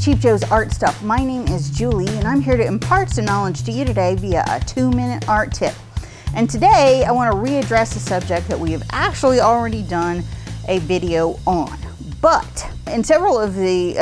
Cheap Joe's Art Stuff. My name is Julie and I'm here to impart some knowledge to you today via a 2-minute art tip. And today I want to readdress a subject that we have actually already done a video on. But in several of the,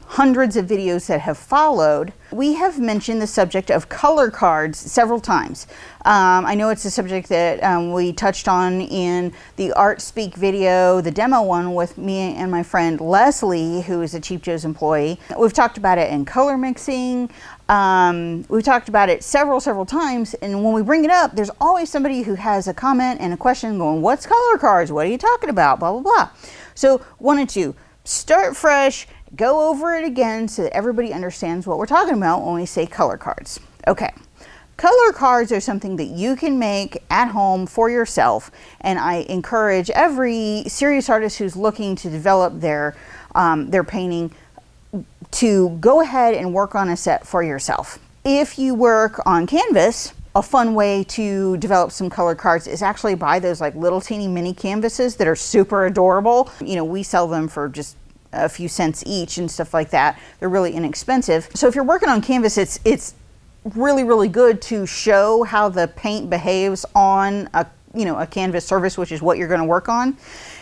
hundreds of videos that have followed, we have mentioned the subject of color cards several times. I know it's a subject that we touched on in the Art Speak video, the demo one with me and my friend Leslie, who is a Cheap Joe's employee. We've talked about it in color mixing. We've talked about it several times, and when we bring it up, there's always somebody who has a comment and a question going, what's color cards? What are you talking about? Blah, blah, blah. So wanted to start fresh, go over it again so that everybody understands what we're talking about when we say color cards. Okay, color cards are something that you can make at home for yourself, and I encourage every serious artist who's looking to develop their painting to go ahead and work on a set for yourself. If you work on canvas, a fun way to develop some color cards is actually buy those like little teeny mini canvases that are super adorable. You know, we sell them for just a few cents each and stuff like that. They're really inexpensive. So if you're working on canvas, it's really good to show how the paint behaves on a canvas surface, which is what you're going to work on.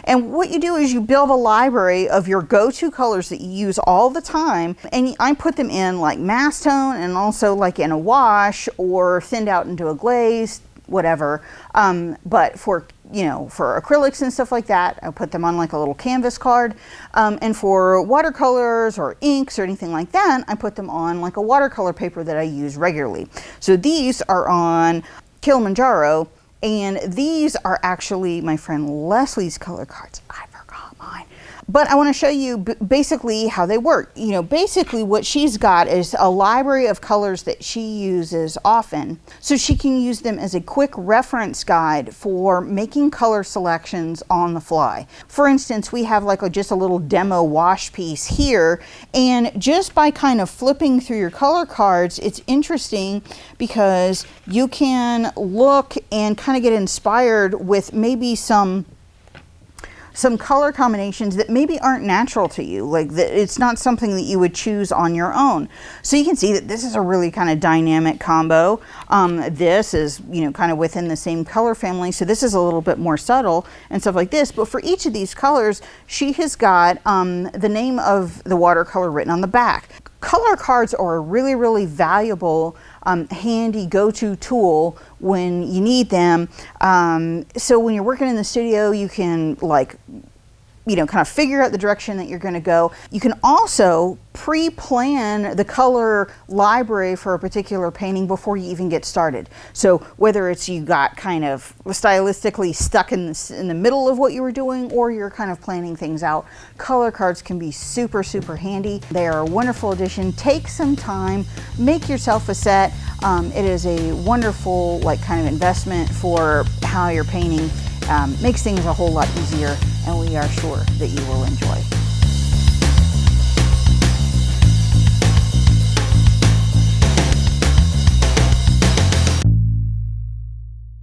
And what you do is you build a library of your go-to colors that you use all the time, and I put them in like mass tone and also like in a wash or thinned out into a glaze, whatever. But for acrylics and stuff like that, I put them on like a little canvas card. And for watercolors or inks or anything like that, I put them on like a watercolor paper that I use regularly. So these are on Kilimanjaro, and these are actually my friend Leslie's color cards. I forgot mine. But I want to show you basically how they work. You know, basically what she's got is a library of colors that she uses often, so she can use them as a quick reference guide for making color selections on the fly. For instance, we have like just a little demo wash piece here, and just by kind of flipping through your color cards, it's interesting because you can look and kind of get inspired with maybe some color combinations that maybe aren't natural to you, like it's not something that you would choose on your own. So you can see that this is a really kind of dynamic combo. This is, kind of within the same color family, so this is a little bit more subtle and stuff like this. But for each of these colors, she has got the name of the watercolor written on the back. Color cards are a really valuable, handy go-to tool when you need them. So when you're working in the studio, you can kind of figure out the direction that you're going to go. You can also pre-plan the color library for a particular painting before you even get started. So whether it's you got kind of stylistically stuck in the middle of what you were doing, or you're kind of planning things out, color cards can be super handy. They are a wonderful addition. Take some time, make yourself a set. It is a wonderful kind of investment for how you're painting. Makes things a whole lot easier, and we are sure that you will enjoy.